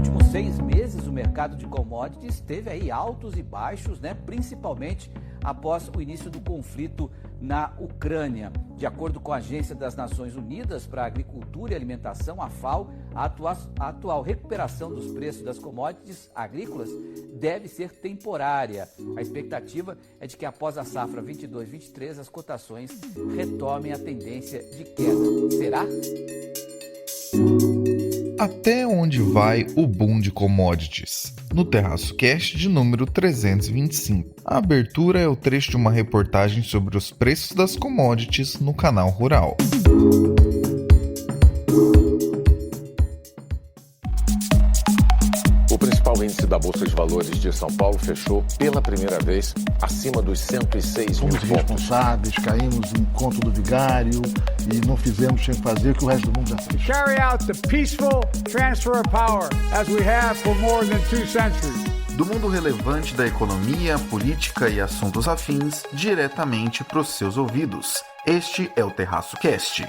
últimos 6 meses, o mercado de commodities teve aí altos e baixos, né? Principalmente após o início do conflito na Ucrânia. De acordo com a Agência das Nações Unidas para a Agricultura e Alimentação, a FAO, a atual recuperação dos preços das commodities agrícolas deve ser temporária. A expectativa é de que após a safra 22-23 as cotações retomem a tendência de queda. Será? Até onde vai o boom de commodities? No Terraço Cast de número 325. A abertura é o trecho de uma reportagem sobre os preços das commodities no canal Rural. O principal índice da Bolsa de Valores de São Paulo fechou pela primeira vez acima dos 106 mil pontos. Fomos responsáveis, caímos em conto do vigário e não fizemos sem fazer o que o resto do mundo já fez. Carry out the peaceful transfer of power as we have for more than 2 centuries. Do mundo relevante da economia, política e assuntos afins, diretamente para os seus ouvidos. Este é o Terraço Cast.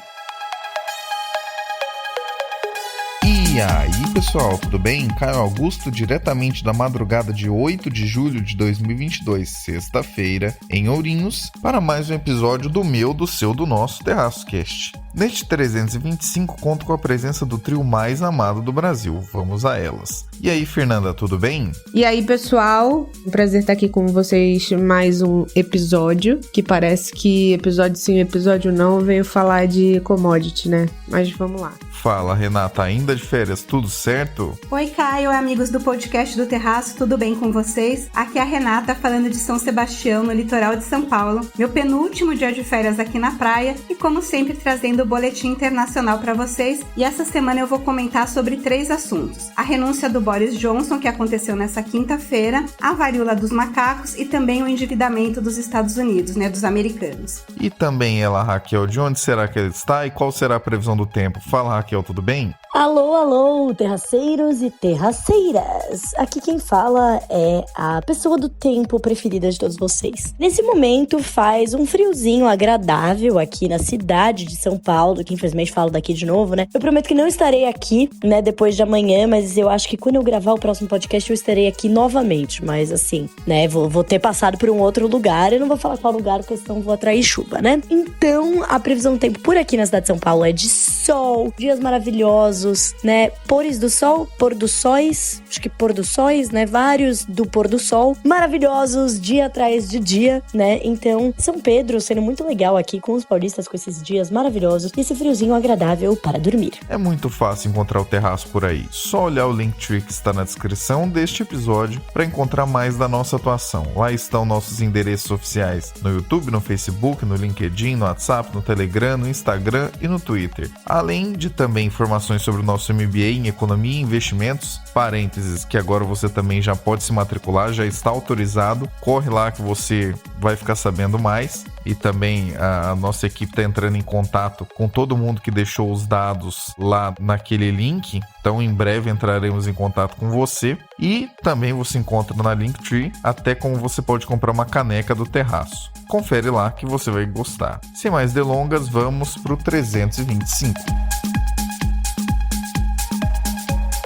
E aí pessoal, tudo bem? Caio Augusto, diretamente da madrugada de 8 de julho de 2022, sexta-feira, em Ourinhos, para mais um episódio do meu, do seu, do nosso Terraço Cast. Neste 325, conto com a presença do trio mais amado do Brasil. Vamos a elas. E aí, Fernanda, tudo bem? E aí, pessoal? Um prazer estar aqui com vocês mais um episódio, que parece que episódio sim, episódio não, veio falar de commodity, né? Mas vamos lá. Fala, Renata, ainda de férias, tudo certo? Oi, Caio, amigos do podcast do Terraço, tudo bem com vocês? Aqui é a Renata falando de São Sebastião, no litoral de São Paulo. Meu penúltimo dia de férias aqui na praia e, como sempre, trazendo o boletim internacional para vocês. E essa semana eu vou comentar sobre 3 assuntos. A renúncia do Boris Johnson, que aconteceu nessa quinta-feira, a varíola dos macacos e também o endividamento dos Estados Unidos, né, dos americanos. E também ela, Raquel, de onde será que ela está e qual será a previsão do tempo? Fala, Raquel, tudo bem? Alô, alô, terraceiros e terraceiras! Aqui quem fala é a pessoa do tempo preferida de todos vocês. Nesse momento faz um friozinho agradável aqui na cidade de São Paulo, que infelizmente falo daqui de novo, né? Eu prometo que não estarei aqui, né, depois de amanhã, mas eu acho que quando eu gravar o próximo podcast eu estarei aqui novamente, mas assim, né, vou ter passado por um outro lugar, eu não vou falar qual lugar porque senão vou atrair chuva, né? Então, a previsão do tempo por aqui na cidade de São Paulo é de sol, dias maravilhosos, né, pôres do sol, pôr dos sóis, acho que pôr dos sóis, né, vários do pôr do sol, maravilhosos, dia atrás de dia, né, então São Pedro sendo muito legal aqui com os paulistas, com esses dias maravilhosos e esse friozinho agradável para dormir. É muito fácil encontrar o Terraço por aí, só olhar o Linktree que está na descrição deste episódio para encontrar mais da nossa atuação. Lá estão nossos endereços oficiais no YouTube, no Facebook, no LinkedIn, no WhatsApp, no Telegram, no Instagram e no Twitter, além de também informações sobre o nosso MBA em Economia e Investimentos, parênteses, que agora você também já pode se matricular, já está autorizado, corre lá que você vai ficar sabendo mais. E também a nossa equipe está entrando em contato com todo mundo que deixou os dados lá naquele link, então em breve entraremos em contato com você. E também você encontra na Linktree até como você pode comprar uma caneca do Terraço. Confere lá que você vai gostar. Sem mais delongas, vamos para o 325.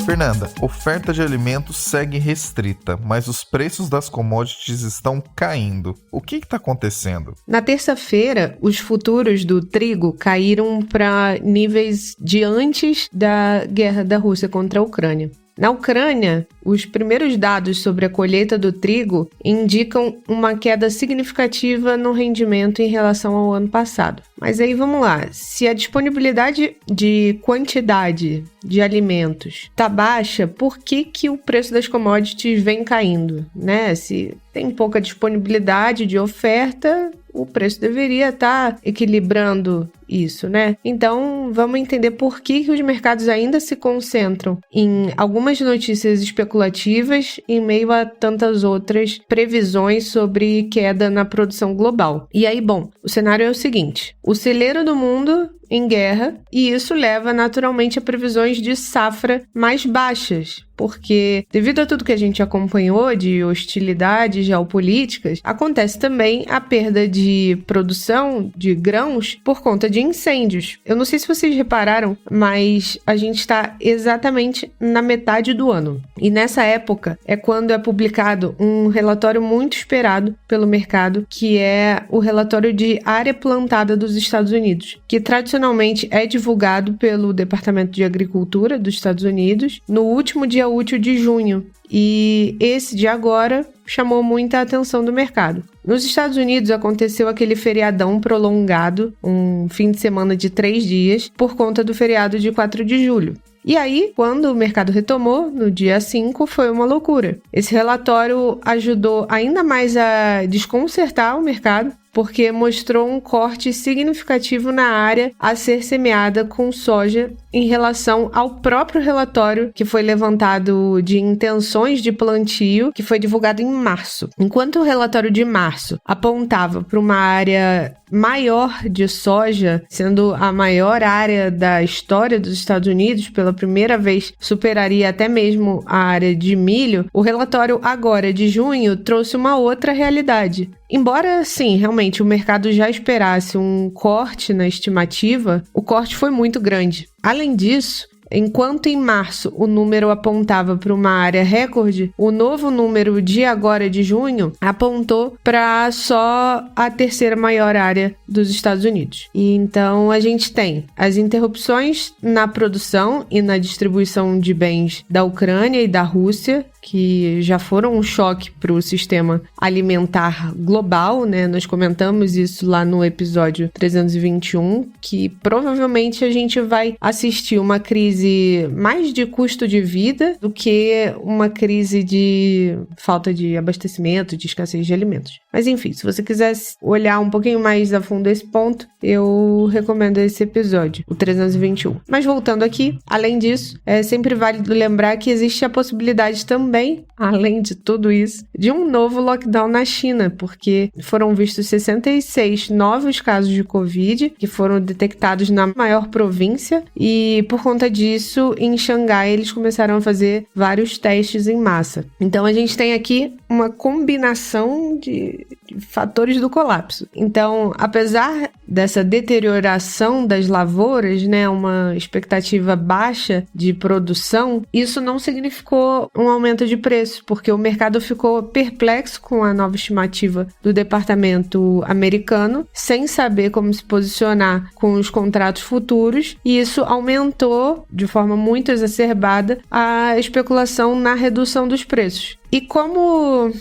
Fernanda, oferta de alimentos segue restrita, mas os preços das commodities estão caindo. O que está acontecendo? Na terça-feira, os futuros do trigo caíram para níveis de antes da guerra da Rússia contra a Ucrânia. Na Ucrânia, os primeiros dados sobre a colheita do trigo indicam uma queda significativa no rendimento em relação ao ano passado. Mas aí vamos lá, se a disponibilidade de quantidade de alimentos está baixa, por que o preço das commodities vem caindo, né? Se tem pouca disponibilidade de oferta, o preço deveria estar equilibrando isso, né? Então, vamos entender por que os mercados ainda se concentram em algumas notícias especulativas em meio a tantas outras previsões sobre queda na produção global. E aí, bom, o cenário é o seguinte: o celeiro do mundo em guerra, e isso leva naturalmente a previsões de safra mais baixas, porque devido a tudo que a gente acompanhou de hostilidades geopolíticas, acontece também a perda de produção de grãos por conta de incêndios. Eu não sei se vocês repararam, mas a gente está exatamente na metade do ano. E nessa época é quando é publicado um relatório muito esperado pelo mercado, que é o relatório de área plantada dos Estados Unidos, que tradicionalmente é divulgado pelo Departamento de Agricultura dos Estados Unidos no último dia útil de junho. E esse de agora chamou muita atenção do mercado. Nos Estados Unidos aconteceu aquele feriadão prolongado, um fim de semana de 3 dias, por conta do feriado de 4 de julho. E aí, quando o mercado retomou, no dia 5, foi uma loucura. Esse relatório ajudou ainda mais a desconcertar o mercado, porque mostrou um corte significativo na área a ser semeada com soja em relação ao próprio relatório que foi levantado de intenções de plantio, que foi divulgado em março. Enquanto o relatório de março apontava para uma área maior de soja, sendo a maior área da história dos Estados Unidos, pela primeira vez superaria até mesmo a área de milho, o relatório agora de junho trouxe uma outra realidade. Embora, sim, realmente o mercado já esperasse um corte na estimativa, o corte foi muito grande. Além disso, enquanto em março o número apontava para uma área recorde, o novo número de agora de junho apontou para só a terceira maior área dos Estados Unidos. E então a gente tem as interrupções na produção e na distribuição de bens da Ucrânia e da Rússia, que já foram um choque para o sistema alimentar global, né? Nós comentamos isso lá no episódio 321, que provavelmente a gente vai assistir uma crise mais de custo de vida do que uma crise de falta de abastecimento, de escassez de alimentos. Mas enfim, se você quiser olhar um pouquinho mais a fundo esse ponto, eu recomendo esse episódio, o 321. Mas voltando aqui, além disso, é sempre válido lembrar que existe a possibilidade também, além de tudo isso, de um novo lockdown na China, porque foram vistos 66 novos casos de Covid que foram detectados na maior província, e por conta disso, em Xangai, eles começaram a fazer vários testes em massa. Então a gente tem aqui uma combinação de fatores do colapso. Então, apesar dessa deterioração das lavouras, né, uma expectativa baixa de produção, isso não significou um aumento de preço, porque o mercado ficou perplexo com a nova estimativa do departamento americano, sem saber como se posicionar com os contratos futuros, e isso aumentou de forma muito exacerbada a especulação na redução dos preços. E como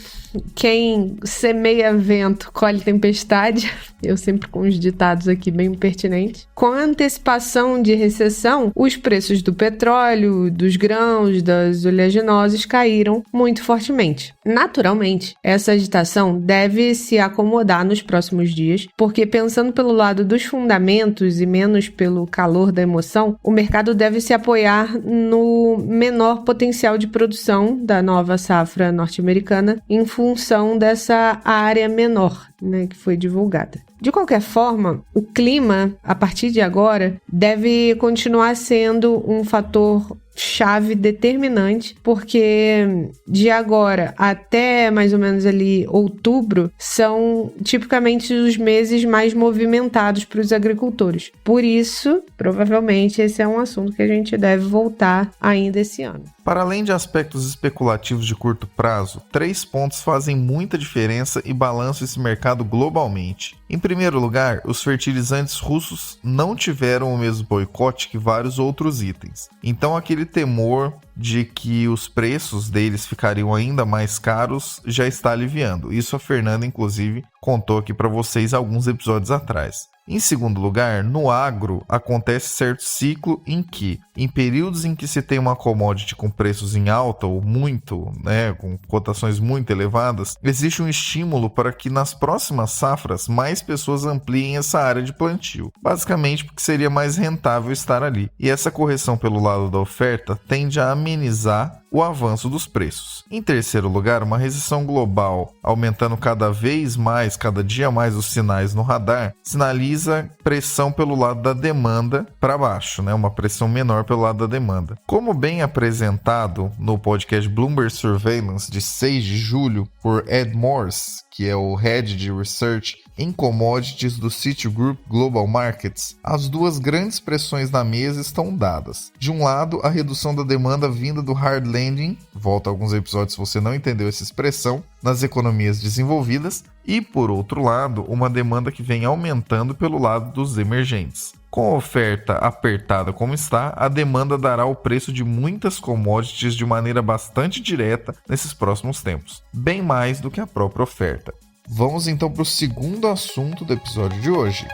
quem semeia vento colhe tempestade, eu sempre com os ditados aqui bem pertinentes, com a antecipação de recessão, os preços do petróleo, dos grãos, das oleaginosas caíram muito fortemente. Naturalmente, essa agitação deve se acomodar nos próximos dias, porque pensando pelo lado dos fundamentos e menos pelo calor da emoção, o mercado deve se apoiar no menor potencial de produção da nova safra norte-americana em função dessa área menor, né, que foi divulgada. De qualquer forma, o clima, a partir de agora, deve continuar sendo um fator chave determinante, porque de agora até mais ou menos ali outubro são tipicamente os meses mais movimentados para os agricultores. Por isso, provavelmente esse é um assunto que a gente deve voltar ainda esse ano. Para além de aspectos especulativos de curto prazo, 3 pontos fazem muita diferença e balançam esse mercado globalmente. Em primeiro lugar, os fertilizantes russos não tiveram o mesmo boicote que vários outros itens. Então aquele temor de que os preços deles ficariam ainda mais caros já está aliviando. Isso a Fernanda, inclusive, contou aqui para vocês alguns episódios atrás. Em segundo lugar, no agro, acontece certo ciclo em que, em períodos em que se tem uma commodity com preços em alta ou muito, com cotações muito elevadas, existe um estímulo para que nas próximas safras mais pessoas ampliem essa área de plantio, basicamente porque seria mais rentável estar ali. E essa correção pelo lado da oferta tende a amenizar o avanço dos preços. Em terceiro lugar, uma recessão global aumentando cada vez mais, cada dia mais os sinais no radar, sinaliza pressão pelo lado da demanda para baixo, né? Uma pressão menor pelo lado da demanda. Como bem apresentado no podcast Bloomberg Surveillance de 6 de julho por Ed Morse, que é o Head de Research em Commodities do Citigroup Global Markets, as duas grandes pressões na mesa estão dadas. De um lado, a redução da demanda vinda do hard landing, volta a alguns episódios se você não entendeu essa expressão, nas economias desenvolvidas, e por outro lado, uma demanda que vem aumentando pelo lado dos emergentes. Com a oferta apertada como está, a demanda dará o preço de muitas commodities de maneira bastante direta nesses próximos tempos, bem mais do que a própria oferta. Vamos então para o segundo assunto do episódio de hoje.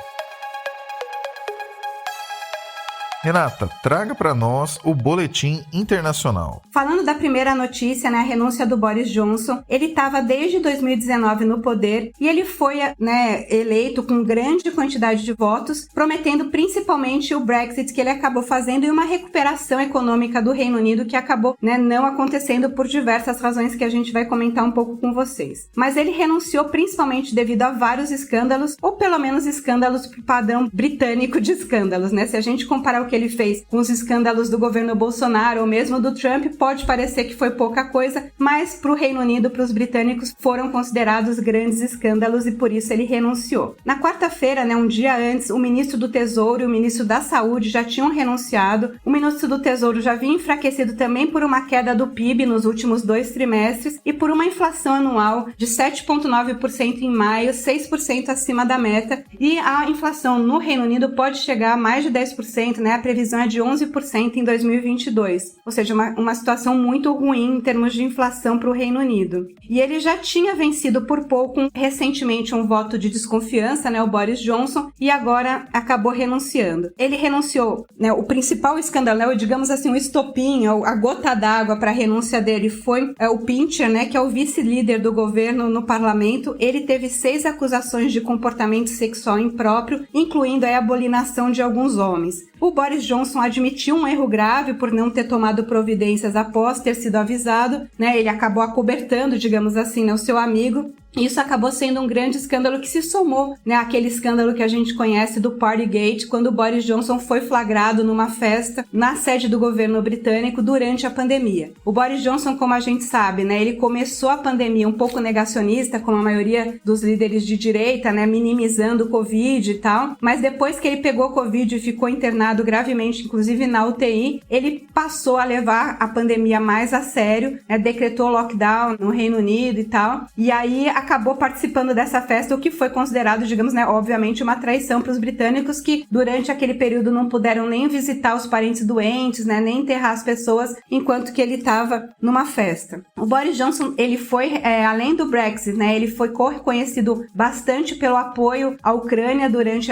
Renata, traga para nós o boletim internacional. Falando da primeira notícia, né, a renúncia do Boris Johnson, ele estava desde 2019 no poder e ele foi, né, eleito com grande quantidade de votos, prometendo principalmente o Brexit que ele acabou fazendo e uma recuperação econômica do Reino Unido que acabou, né, não acontecendo por diversas razões que a gente vai comentar um pouco com vocês. Mas ele renunciou principalmente devido a vários escândalos, ou pelo menos escândalos pro padrão britânico de escândalos, né? Se a gente comparar o que ele fez com os escândalos do governo Bolsonaro ou mesmo do Trump, pode parecer que foi pouca coisa, mas para o Reino Unido, para os britânicos, foram considerados grandes escândalos e por isso ele renunciou. Na quarta-feira, né, um dia antes, o ministro do Tesouro e o ministro da Saúde já tinham renunciado. O ministro do Tesouro já vinha enfraquecido também por uma queda do PIB nos últimos 2 trimestres e por uma inflação anual de 7,9% em maio, 6% acima da meta, e a inflação no Reino Unido pode chegar a mais de 10%, né? A previsão é de 11% em 2022, ou seja, uma situação muito ruim em termos de inflação para o Reino Unido. E ele já tinha vencido por pouco recentemente um voto de desconfiança, né, o Boris Johnson, e agora acabou renunciando. Ele renunciou, né, o principal escândalo, digamos assim, o estopim, a gota d'água para a renúncia dele foi o Pincher, né, que é o vice-líder do governo no parlamento. Ele teve 6 acusações de comportamento sexual impróprio, incluindo a abominação de alguns homens. O Boris Johnson admitiu um erro grave por não ter tomado providências após ter sido avisado, né? Ele acabou acobertando, digamos assim, né, o seu amigo. Isso acabou sendo um grande escândalo que se somou, né, àquele escândalo que a gente conhece do Partygate, quando o Boris Johnson foi flagrado numa festa na sede do governo britânico durante a pandemia. O Boris Johnson, como a gente sabe, né, ele começou a pandemia um pouco negacionista, como a maioria dos líderes de direita, né, minimizando o Covid e tal, mas depois que ele pegou o Covid e ficou internado gravemente, inclusive na UTI, ele passou a levar a pandemia mais a sério, né, decretou lockdown no Reino Unido e tal, e aí acabou participando dessa festa, o que foi considerado, digamos, né, obviamente uma traição para os britânicos que durante aquele período não puderam nem visitar os parentes doentes, né, nem enterrar as pessoas, enquanto que ele estava numa festa. O Boris Johnson, ele foi, além do Brexit, né, ele foi reconhecido bastante pelo apoio à Ucrânia durante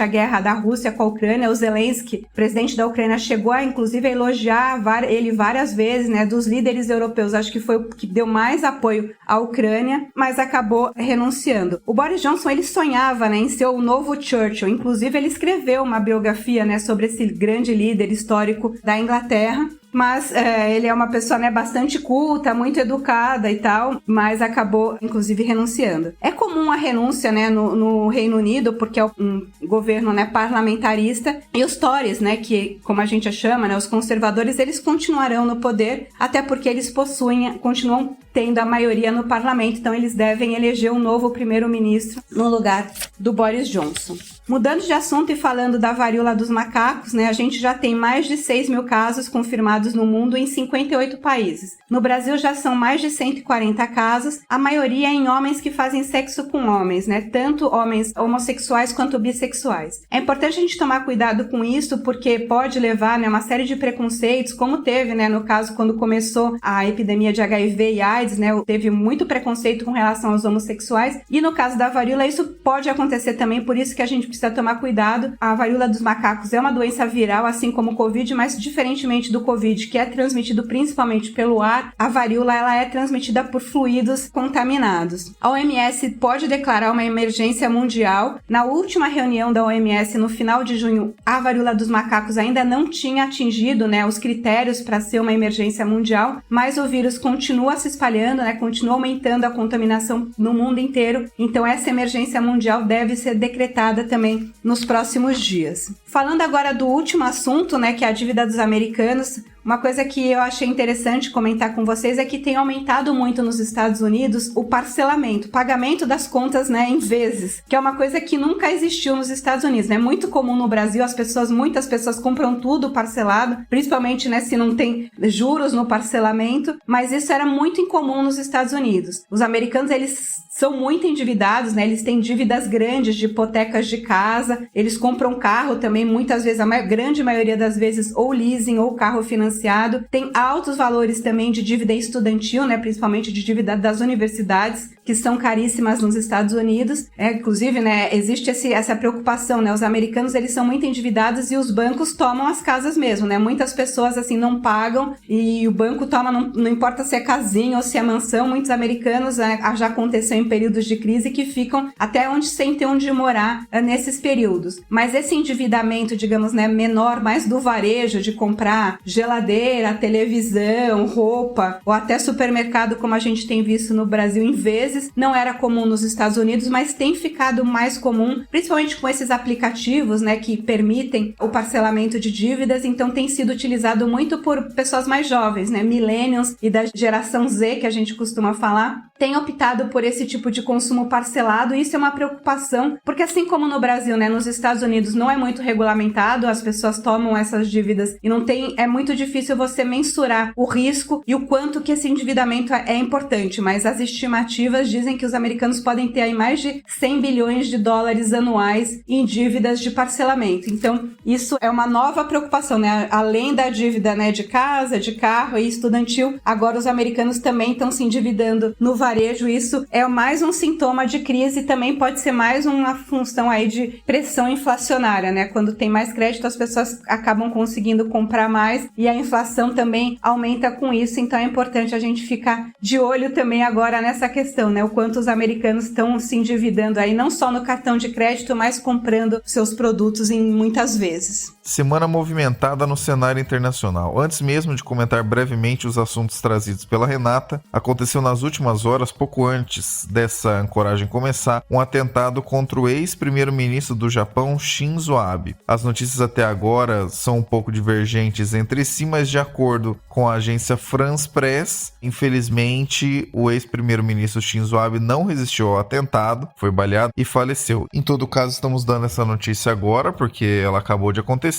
a guerra da Rússia com a Ucrânia. O Zelensky, presidente da Ucrânia, chegou a, inclusive, a elogiar ele várias vezes, né, dos líderes europeus, acho que foi o que deu mais apoio à Ucrânia, mas acabou renunciando. O Boris Johnson, ele sonhava, né, em ser o novo Churchill. Inclusive, ele escreveu uma biografia, né, sobre esse grande líder histórico da Inglaterra. Mas ele é uma pessoa, né, bastante culta, muito educada e tal, mas acabou, inclusive, renunciando. É comum a renúncia, né, no Reino Unido, porque é um governo, né, parlamentarista, e os Tories, né, que, como a gente chama, né, os conservadores, eles continuarão no poder, até porque eles continuam tendo a maioria no parlamento, então eles devem eleger um novo primeiro-ministro no lugar do Boris Johnson. Mudando de assunto e falando da varíola dos macacos, né, a gente já tem mais de 6 mil casos confirmados no mundo em 58 países. No Brasil já são mais de 140 casos, a maioria em homens que fazem sexo com homens, né, tanto homens homossexuais quanto bissexuais. É importante a gente tomar cuidado com isso, porque pode levar, né, uma série de preconceitos, como teve, né, no caso quando começou a epidemia de HIV e AIDS, né, teve muito preconceito com relação aos homossexuais, e no caso da varíola isso pode acontecer também, por isso que a gente precisa tomar cuidado. A varíola dos macacos é uma doença viral, assim como o Covid, mas diferentemente do Covid, Covid, que é transmitido principalmente pelo ar, a varíola ela é transmitida por fluidos contaminados. A OMS pode declarar uma emergência mundial. Na última reunião da OMS, no final de junho, a varíola dos macacos ainda não tinha atingido, né, os critérios para ser uma emergência mundial, mas o vírus continua se espalhando, né, continua aumentando a contaminação no mundo inteiro. Então essa emergência mundial deve ser decretada também nos próximos dias. Falando agora do último assunto, né, que é a dívida dos americanos, uma coisa que eu achei interessante comentar com vocês é que tem aumentado muito nos Estados Unidos o parcelamento, o pagamento das contas, né, em vezes, que é uma coisa que nunca existiu nos Estados Unidos, né? É muito comum no Brasil, muitas pessoas compram tudo parcelado, principalmente, né, se não tem juros no parcelamento, mas isso era muito incomum nos Estados Unidos. Os americanos, eles são muito endividados, né? Eles têm dívidas grandes de hipotecas de casa, eles compram carro também, muitas vezes, a grande maioria das vezes, ou leasing ou carro financiado. Tem altos valores também de dívida estudantil, né? Principalmente de dívida das universidades, que são caríssimas nos Estados Unidos. Inclusive, né, existe essa preocupação, né? Os americanos, eles são muito endividados e os bancos tomam as casas mesmo, né? Muitas pessoas, assim, não pagam e o banco toma, não importa se é casinha ou se é mansão. Muitos americanos, né, já aconteceu em períodos de crise que ficam até sem ter onde morar nesses períodos. Mas esse endividamento, digamos, né, menor, mais do varejo, de comprar geladeira, televisão, roupa ou até supermercado, como a gente tem visto no Brasil em vezes, não era comum nos Estados Unidos, mas tem ficado mais comum, principalmente com esses aplicativos, né, que permitem o parcelamento de dívidas. Então tem sido utilizado muito por pessoas mais jovens, né, millennials e da geração Z, que a gente costuma falar, tem optado por esse tipo de consumo parcelado, e isso é uma preocupação, porque assim como no Brasil, né, nos Estados Unidos não é muito regulamentado, as pessoas tomam essas dívidas e é muito difícil você mensurar o risco e o quanto que esse endividamento é importante, mas as estimativas dizem que os americanos podem ter aí mais de 100 bilhões de dólares anuais em dívidas de parcelamento. Então, isso é uma nova preocupação, né? Além da dívida, né, de casa, de carro e estudantil, agora os americanos também estão se endividando no varejo. Isso é mais um sintoma de crise e também pode ser mais uma função aí de pressão inflacionária, né? Quando tem mais crédito, as pessoas acabam conseguindo comprar mais e a inflação também aumenta com isso. Então é importante a gente ficar de olho também agora nessa questão, né? O quanto os americanos estão se endividando aí, não só no cartão de crédito, mas comprando seus produtos em muitas vezes. Semana movimentada no cenário internacional. Antes mesmo de comentar brevemente os assuntos trazidos pela Renata, aconteceu nas últimas horas, pouco antes dessa ancoragem começar, um atentado contra o ex-primeiro-ministro do Japão, Shinzo Abe. As notícias até agora são um pouco divergentes entre si, mas de acordo com a agência France Press, infelizmente o ex-primeiro-ministro Shinzo Abe não resistiu ao atentado, foi baleado e faleceu. Em todo caso, estamos dando essa notícia agora porque ela acabou de acontecer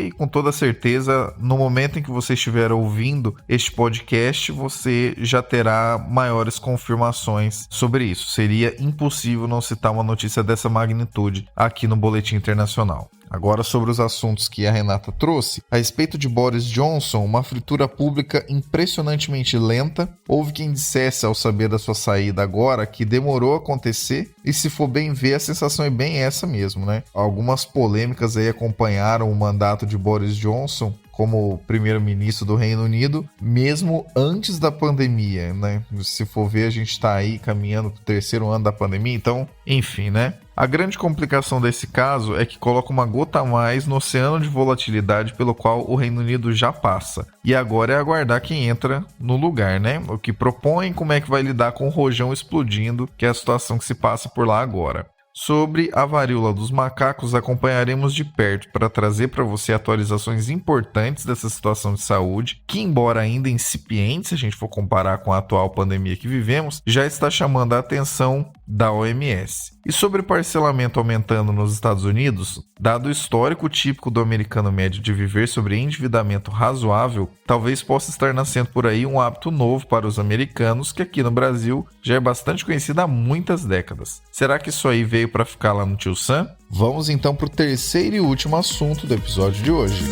e com toda certeza, no momento em que você estiver ouvindo este podcast, você já terá maiores confirmações sobre isso. Seria impossível não citar uma notícia dessa magnitude aqui no Boletim Internacional. Agora sobre os assuntos que a Renata trouxe. A respeito de Boris Johnson, uma fritura pública impressionantemente lenta. Houve quem dissesse ao saber da sua saída agora que demorou a acontecer, e se for bem ver, a sensação é bem essa mesmo, né? Algumas polêmicas aí acompanharam o mandato de Boris Johnson como primeiro-ministro do Reino Unido, mesmo antes da pandemia, né? Se for ver, a gente está aí caminhando para o 3º ano da pandemia, então, enfim, né? A grande complicação desse caso é que coloca uma gota a mais no oceano de volatilidade pelo qual o Reino Unido já passa. E agora é aguardar quem entra no lugar, né? O que propõe, como é que vai lidar com o rojão explodindo, que é a situação que se passa por lá agora. Sobre a varíola dos macacos, acompanharemos de perto para trazer para você atualizações importantes dessa situação de saúde, que embora ainda incipiente, se a gente for comparar com a atual pandemia que vivemos, já está chamando a atenção da OMS. E sobre parcelamento aumentando nos Estados Unidos, dado o histórico típico do americano médio de viver sobre endividamento razoável, talvez possa estar nascendo por aí um hábito novo para os americanos, que aqui no Brasil já é bastante conhecido há muitas décadas. Será que isso aí veio para ficar lá no Tio Sam? Vamos então para o terceiro e último assunto do episódio de hoje.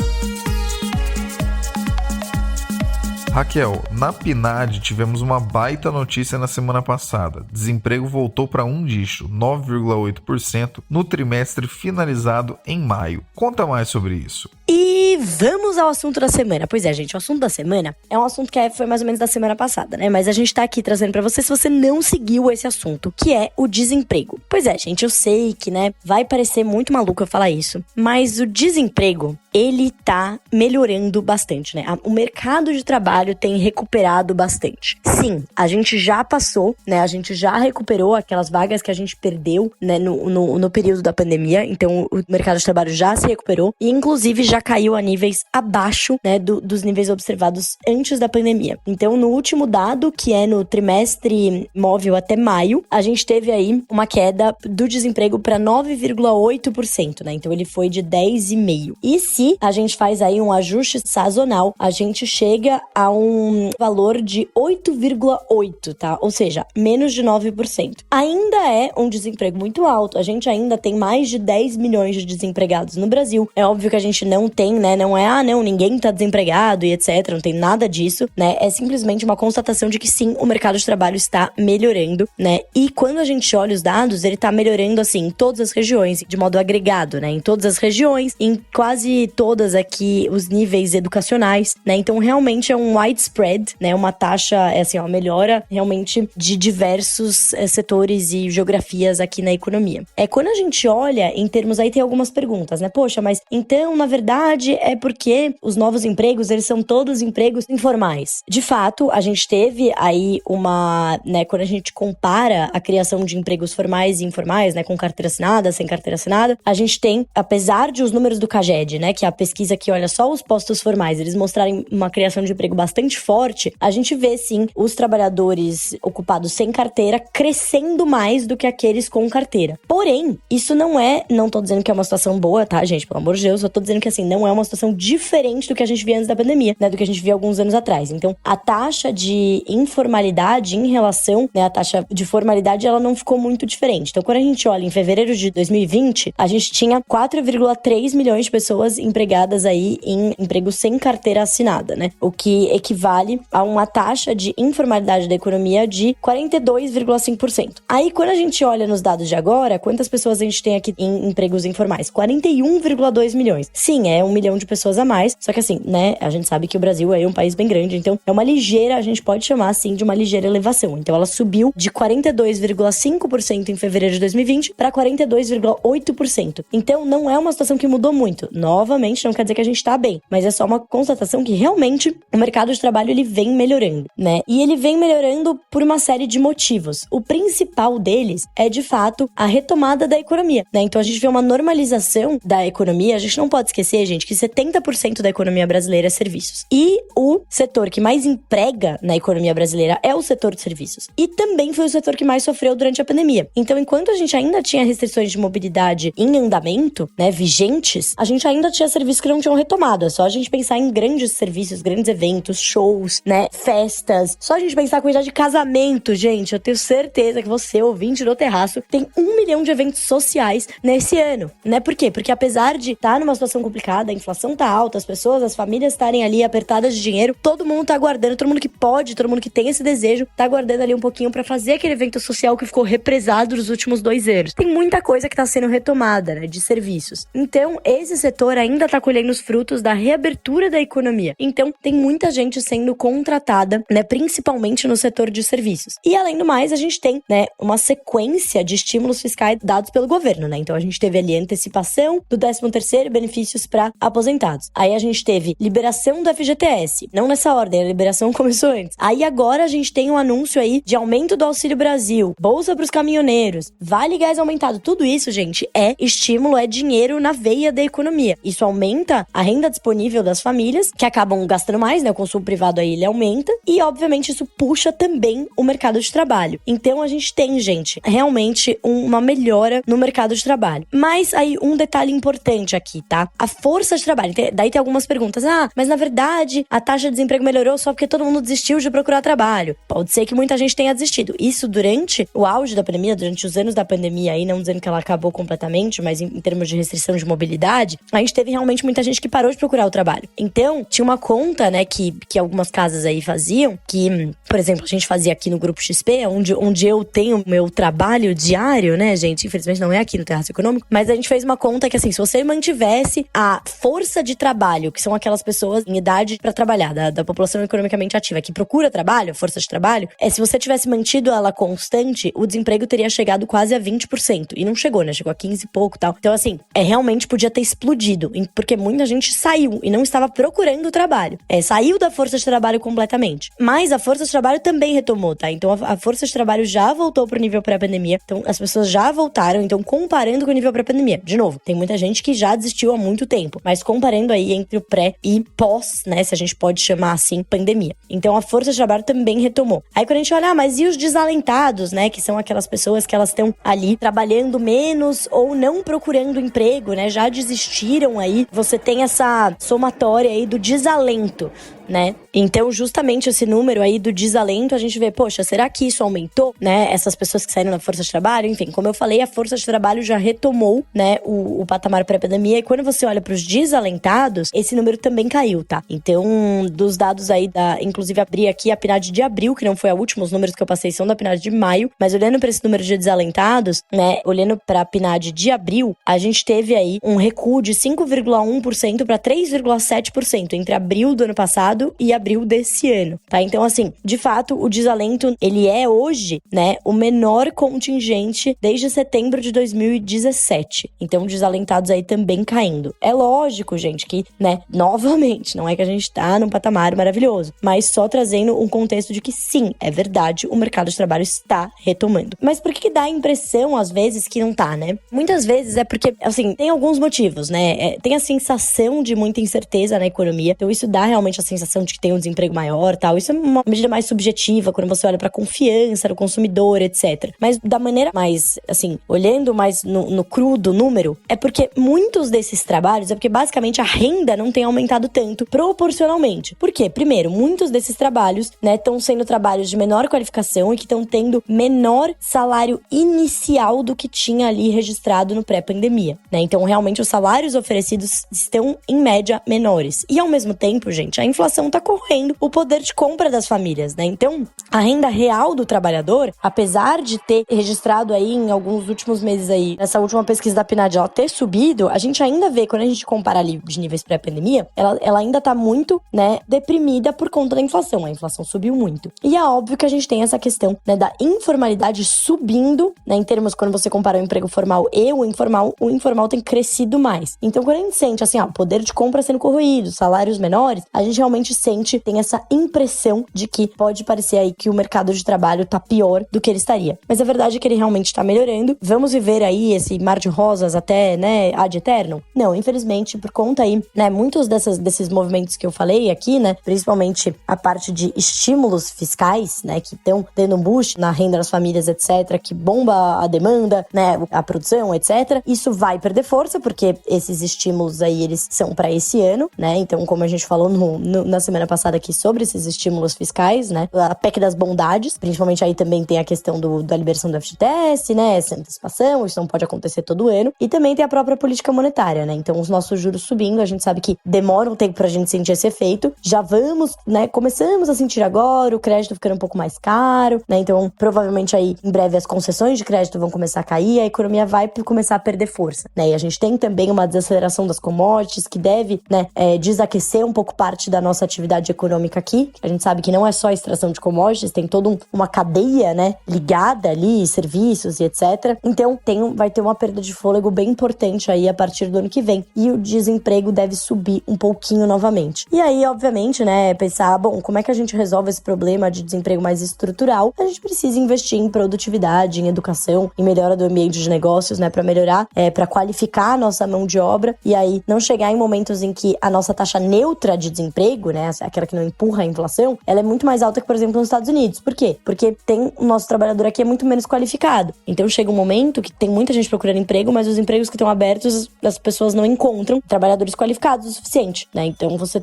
Raquel, na PNAD tivemos uma baita notícia na semana passada. Desemprego voltou para um dígito, 9,8%, no trimestre finalizado em maio. Conta mais sobre isso. E E vamos ao assunto da semana. Pois é, gente, o assunto da semana é um assunto que foi mais ou menos da semana passada, né? Mas a gente tá aqui trazendo pra você se você não seguiu esse assunto, que é o desemprego. Pois é, gente, eu sei que, né, vai parecer muito maluco eu falar isso, mas o desemprego, ele tá melhorando bastante, né? O mercado de trabalho tem recuperado bastante. Sim, a gente já passou, né? A gente já recuperou aquelas vagas que a gente perdeu, né, no período da pandemia. Então, o mercado de trabalho já se recuperou e, inclusive, já caiu a níveis abaixo, né, dos níveis observados antes da pandemia. Então, no último dado, que é no trimestre móvel até maio, a gente teve aí uma queda do desemprego para 9,8%, né? Então, ele foi de 10,5%. E se a gente faz aí um ajuste sazonal, a gente chega a um valor de 8,8%, tá? Ou seja, menos de 9%. Ainda é um desemprego muito alto. A gente ainda tem mais de 10 milhões de desempregados no Brasil. É óbvio que a gente não tem, né? Não é, não, ninguém tá desempregado e etc. Não tem nada disso, né? É simplesmente uma constatação de que sim, o mercado de trabalho está melhorando, né? E quando a gente olha os dados, ele tá melhorando, assim, em todas as regiões, de modo agregado, né? Em todas as regiões, em quase todas aqui os níveis educacionais, né? Então, realmente é um widespread, né? Uma taxa, assim, ó, melhora realmente de diversos setores e geografias aqui na economia. Quando a gente olha em termos, aí tem algumas perguntas, né? Poxa, mas então, na verdade, é porque os novos empregos, eles são todos empregos informais. De fato, a gente teve aí uma, né, quando a gente compara a criação de empregos formais e informais, né, com carteira assinada, sem carteira assinada, a gente tem, apesar de os números do CAGED, né, que é a pesquisa que olha só os postos formais, eles mostrarem uma criação de emprego bastante forte, a gente vê, sim, os trabalhadores ocupados sem carteira crescendo mais do que aqueles com carteira. Porém, isso não tô dizendo que é uma situação boa, tá, gente? Pelo amor de Deus, eu tô dizendo que, assim, não é uma situação diferente do que a gente via antes da pandemia, né, do que a gente via alguns anos atrás. Então, a taxa de informalidade em relação, né, a taxa de formalidade, ela não ficou muito diferente. Então, quando a gente olha em fevereiro de 2020, a gente tinha 4,3 milhões de pessoas empregadas aí em empregos sem carteira assinada, né? O que equivale a uma taxa de informalidade da economia de 42,5%. Aí, quando a gente olha nos dados de agora, quantas pessoas a gente tem aqui em empregos informais? 41,2 milhões. Sim, é 1 milhão de pessoas a mais, só que assim, né, a gente sabe que o Brasil é um país bem grande, então é uma ligeira, a gente pode chamar assim de uma ligeira elevação. Então ela subiu de 42,5% em fevereiro de 2020 para 42,8%. Então não é uma situação que mudou muito. Novamente, não quer dizer que a gente tá bem, mas é só uma constatação que realmente o mercado de trabalho ele vem melhorando, né? E ele vem melhorando por uma série de motivos. O principal deles é, de fato, a retomada da economia, né? Então a gente vê uma normalização da economia. A gente não pode esquecer, gente, que 70% da economia brasileira é serviços. E o setor que mais emprega na economia brasileira é o setor de serviços. E também foi o setor que mais sofreu durante a pandemia. Então, enquanto a gente ainda tinha restrições de mobilidade em andamento, né, vigentes, a gente ainda tinha serviços que não tinham retomado. É só a gente pensar em grandes serviços, grandes eventos, shows, né, festas. Só a gente pensar a quantidade de casamento, gente. Eu tenho certeza que você, ouvinte do Terraço, tem 1 milhão de eventos sociais nesse ano, né? Por quê? Porque apesar de estar numa situação complicada, a inflação tá alta, as pessoas, as famílias estarem ali apertadas de dinheiro, todo mundo tá aguardando, todo mundo que pode, todo mundo que tem esse desejo, tá aguardando ali um pouquinho pra fazer aquele evento social que ficou represado nos últimos 2 anos. Tem muita coisa que tá sendo retomada, né, de serviços. Então, esse setor ainda tá colhendo os frutos da reabertura da economia. Então, tem muita gente sendo contratada, né, principalmente no setor de serviços. E, além do mais, a gente tem, né, uma sequência de estímulos fiscais dados pelo governo, né? Então, a gente teve ali a antecipação do 13º, benefícios para aposentados. Aí, a gente teve liberação do FGTS. Não nessa ordem, a liberação começou antes. Aí, agora, a gente tem um anúncio aí de aumento do Auxílio Brasil, bolsa para os caminhoneiros, vale gás aumentado. Tudo isso, gente, é estímulo, é dinheiro na veia da economia. Isso aumenta a renda disponível das famílias, que acabam gastando mais, né? O consumo privado aí, ele aumenta. E, obviamente, isso puxa também o mercado de trabalho. Então, a gente tem, gente, realmente uma melhora no mercado de trabalho. Mas aí, um detalhe importante aqui, tá? A força de trabalho. Daí tem algumas perguntas. Ah, mas na verdade, a taxa de desemprego melhorou só porque todo mundo desistiu de procurar trabalho. Pode ser que muita gente tenha desistido. Isso durante o auge da pandemia, durante os anos da pandemia aí, não dizendo que ela acabou completamente, mas em termos de restrição de mobilidade, a gente teve realmente muita gente que parou de procurar o trabalho. Então, tinha uma conta, né, que algumas casas aí faziam, que, por exemplo, a gente fazia aqui no Grupo XP, onde eu tenho meu trabalho diário, né, gente? Infelizmente não é aqui no Terraço Econômico, mas a gente fez uma conta que, assim, se você mantivesse a força de trabalho, que são aquelas pessoas em idade para trabalhar, da população economicamente ativa, que procura trabalho, força de trabalho, se você tivesse mantido ela constante, o desemprego teria chegado quase a 20%. E não chegou, né? Chegou a 15 e pouco e tal. Então, assim, realmente podia ter explodido, porque muita gente saiu e não estava procurando trabalho. Saiu da força de trabalho completamente. Mas a força de trabalho também retomou, tá? Então, a força de trabalho já voltou pro nível pré-pandemia. Então, as pessoas já voltaram. Então, comparando com o nível pré-pandemia. De novo, tem muita gente que já desistiu há muito tempo. Mas comparando aí entre o pré e pós, né? Se a gente pode chamar assim, pandemia. Então, a força de trabalho também retomou. Aí, quando a gente olha, mas e os desalentados, né? Que são aquelas pessoas que elas estão ali trabalhando menos ou não procurando emprego, né? Já desistiram aí. Você tem essa somatória aí do desalento, né? Então, justamente esse número aí do desalento, a gente vê, poxa, será que isso aumentou, né? Essas pessoas que saíram da força de trabalho, enfim, como eu falei, a força de trabalho já retomou, né, o patamar pré-pandemia, e quando você olha para os desalentados, esse número também caiu, tá? Então, dos dados aí inclusive abri aqui a PNAD de abril, que não foi a última, os números que eu passei são da PNAD de maio, mas olhando para esse número de desalentados, né, olhando para a PNAD de abril, a gente teve aí um recuo de 5,1% para 3,7% entre abril do ano passado e abril desse ano, tá? Então, assim, de fato, o desalento, ele é hoje, né, o menor contingente desde setembro de 2017. Então, desalentados aí também caindo. É lógico, gente, que, né, novamente, não é que a gente tá num patamar maravilhoso, mas só trazendo um contexto de que sim, é verdade, o mercado de trabalho está retomando. Mas por que dá a impressão, às vezes, que não tá, né? Muitas vezes é porque, assim, tem alguns motivos, né? Tem a sensação de muita incerteza na economia, então isso dá realmente a sensação de que tem um desemprego maior, tal. Isso é uma medida mais subjetiva, quando você olha pra confiança do consumidor, etc. Mas da maneira mais, assim, olhando mais no cru do número, é porque muitos desses trabalhos, é porque basicamente a renda não tem aumentado tanto proporcionalmente. Por quê? Primeiro, muitos desses trabalhos, né, estão sendo trabalhos de menor qualificação e que estão tendo menor salário inicial do que tinha ali registrado no pré-pandemia, né? Então, realmente, os salários oferecidos estão, em média, menores. E, ao mesmo tempo, gente, a inflação tá corroendo o poder de compra das famílias, né? Então, a renda real do trabalhador, apesar de ter registrado aí em alguns últimos meses aí, nessa última pesquisa da PNAD, ela ter subido, a gente ainda vê, quando a gente compara ali de níveis pré-pandemia, ela ainda tá muito, né, deprimida por conta da inflação. A inflação subiu muito. E é óbvio que a gente tem essa questão, né, da informalidade subindo, né, em termos, quando você compara o emprego formal e o informal tem crescido mais. Então, quando a gente sente, assim, o poder de compra sendo corroído, salários menores, a gente realmente sente, tem essa impressão de que pode parecer aí que o mercado de trabalho tá pior do que ele estaria. Mas a verdade é que ele realmente tá melhorando. Vamos viver aí esse mar de rosas até, né, ad eternum? Não, infelizmente, por conta aí, né, muitos desses movimentos que eu falei aqui, né, principalmente a parte de estímulos fiscais, né, que estão dando um boost na renda das famílias, etc., que bomba a demanda, né, a produção, etc., isso vai perder força, porque esses estímulos aí, eles são para esse ano, né, então, como a gente falou na semana passada aqui sobre esses estímulos fiscais, né, a PEC das bondades, principalmente aí também tem a questão da liberação do FGTS, né, essa antecipação, isso não pode acontecer todo ano, e também tem a própria política monetária, né, então os nossos juros subindo, a gente sabe que demora um tempo pra gente sentir esse efeito, já vamos, né, começamos a sentir agora, o crédito ficando um pouco mais caro, né, então provavelmente aí em breve as concessões de crédito vão começar a cair, a economia vai começar a perder força, né, e a gente tem também uma desaceleração das commodities que deve, né, desaquecer um pouco parte da nossa atividade econômica aqui, a gente sabe que não é só a extração de commodities, tem toda uma cadeia, né, ligada ali, serviços e etc, então vai ter uma perda de fôlego bem importante aí a partir do ano que vem, e o desemprego deve subir um pouquinho novamente. E aí, obviamente, né, pensar, bom, como é que a gente resolve esse problema de desemprego mais estrutural? A gente precisa investir em produtividade, em educação, em melhora do ambiente de negócios, né, para melhorar, para qualificar a nossa mão de obra, e aí não chegar em momentos em que a nossa taxa neutra de desemprego, desemprego, né, aquela que não empurra a inflação, ela é muito mais alta que, por exemplo, nos Estados Unidos. Por quê? Porque o nosso trabalhador aqui é muito menos qualificado. Então chega um momento que tem muita gente procurando emprego, mas os empregos que estão abertos, as pessoas não encontram trabalhadores qualificados o suficiente, né? Então você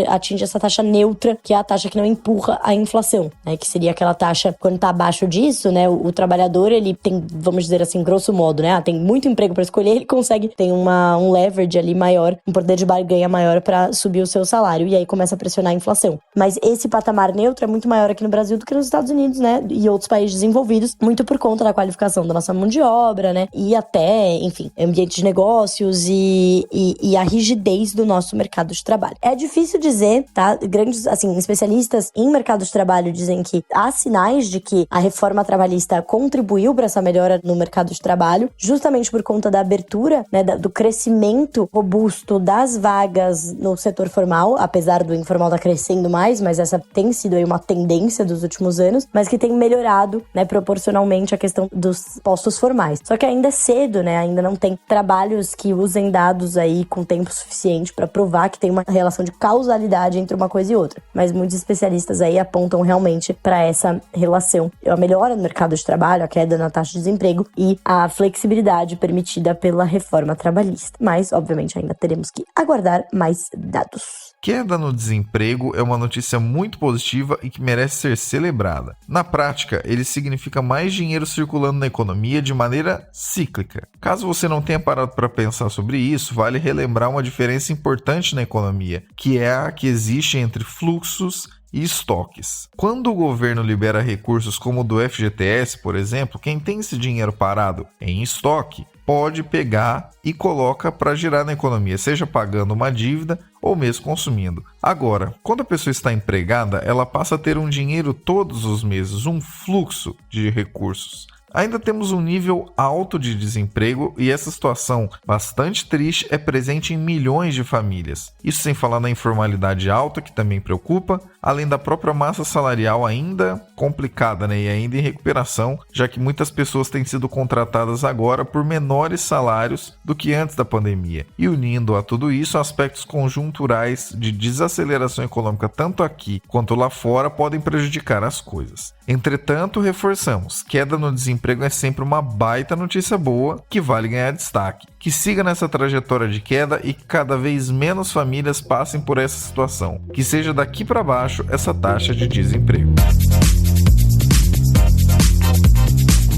atinge essa taxa neutra, que é a taxa que não empurra a inflação, né? Que seria aquela taxa, quando tá abaixo disso, né? O trabalhador, ele tem, vamos dizer assim, grosso modo, né? Tem muito emprego para escolher, ele consegue ter um leverage ali maior, um poder de barganha maior para subir o seu salário, e aí começa a pressionar a inflação. Mas esse patamar neutro é muito maior aqui no Brasil do que nos Estados Unidos, né? E outros países desenvolvidos, muito por conta da qualificação da nossa mão de obra, né? E até, enfim, ambiente de negócios e a rigidez do nosso mercado de trabalho. É difícil dizer, tá? Grandes, assim, especialistas em mercado de trabalho dizem que há sinais de que a reforma trabalhista contribuiu para essa melhora no mercado de trabalho, justamente por conta da abertura, né, do crescimento robusto das vagas no setor formal, apesar do informal estar crescendo mais, mas essa tem sido aí uma tendência dos últimos anos, mas que tem melhorado, né, proporcionalmente a questão dos postos formais. Só que ainda é cedo, né? Ainda não tem trabalhos que usem dados aí com tempo suficiente para provar que tem uma relação de causalidade entre uma coisa e outra. Mas muitos especialistas aí apontam realmente para essa relação. A melhora no mercado de trabalho, a queda na taxa de desemprego e a flexibilidade permitida pela reforma trabalhista. Mas, obviamente, ainda teremos que aguardar mais dados. Queda no desemprego é uma notícia muito positiva e que merece ser celebrada. Na prática, ele significa mais dinheiro circulando na economia de maneira cíclica. Caso você não tenha parado para pensar sobre isso, vale relembrar uma diferença importante na economia, que é a que existe entre fluxos e estoques. Quando o governo libera recursos como o do FGTS, por exemplo, quem tem esse dinheiro parado em estoque pode pegar e coloca para girar na economia, seja pagando uma dívida ou mesmo consumindo. Agora, quando a pessoa está empregada, ela passa a ter um dinheiro todos os meses, um fluxo de recursos. Ainda temos um nível alto de desemprego e essa situação bastante triste é presente em milhões de famílias. Isso sem falar na informalidade alta, que também preocupa, além da própria massa salarial ainda complicada, né? E ainda em recuperação, já que muitas pessoas têm sido contratadas agora por menores salários do que antes da pandemia. E unindo a tudo isso, aspectos conjunturais de desaceleração econômica tanto aqui quanto lá fora podem prejudicar as coisas. Entretanto, reforçamos, queda no desemprego é sempre uma baita notícia boa que vale ganhar destaque. Que siga nessa trajetória de queda e que cada vez menos famílias passem por essa situação. Que seja daqui para baixo essa taxa de desemprego.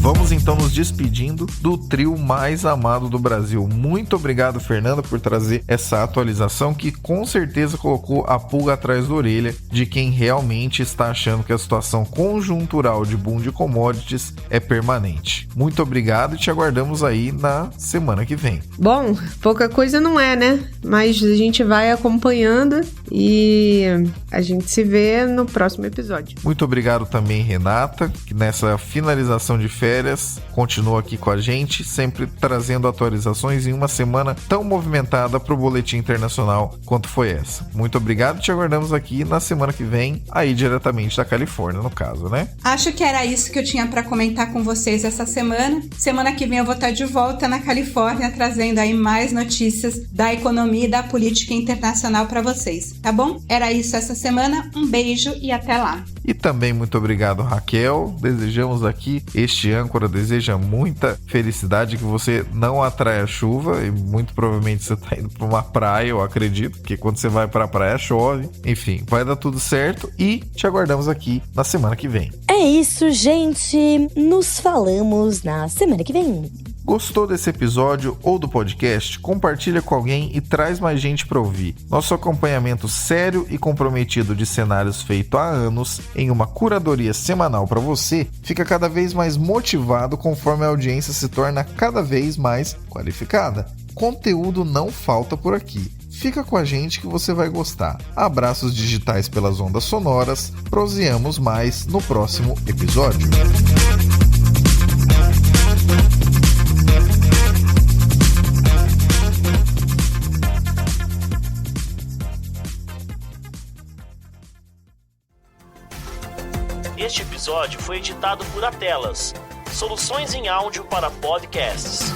Vamos então nos despedindo do trio mais amado do Brasil. Muito obrigado, Fernanda, por trazer essa atualização que com certeza colocou a pulga atrás da orelha de quem realmente está achando que a situação conjuntural de boom de commodities é permanente. Muito obrigado e te aguardamos aí na semana que vem. Bom, pouca coisa não é, né? Mas a gente vai acompanhando e a gente se vê no próximo episódio. Muito obrigado também, Renata, que nessa finalização de férias continua aqui com a gente, sempre trazendo atualizações em uma semana tão movimentada para o Boletim Internacional quanto foi essa. Muito obrigado e te aguardamos aqui na semana que vem, aí diretamente da Califórnia, no caso, né? Acho que era isso que eu tinha para comentar com vocês essa semana. Semana que vem eu vou estar de volta na Califórnia, trazendo aí mais notícias da economia e da política internacional para vocês, tá bom? Era isso essa semana, um beijo e até lá. E também muito obrigado, Raquel. Desejamos aqui, este âncora deseja muita felicidade, que você não atraia chuva e muito provavelmente você está indo para uma praia, eu acredito, porque quando você vai para a praia chove. Enfim, vai dar tudo certo e te aguardamos aqui na semana que vem. É isso, gente. Nos falamos na semana que vem. Gostou desse episódio ou do podcast? Compartilha com alguém e traz mais gente para ouvir. Nosso acompanhamento sério e comprometido de cenários feito há anos em uma curadoria semanal para você fica cada vez mais motivado conforme a audiência se torna cada vez mais qualificada. Conteúdo não falta por aqui. Fica com a gente que você vai gostar. Abraços digitais pelas ondas sonoras. Proseamos mais no próximo episódio. Este episódio foi editado por Atelas, soluções em áudio para podcasts.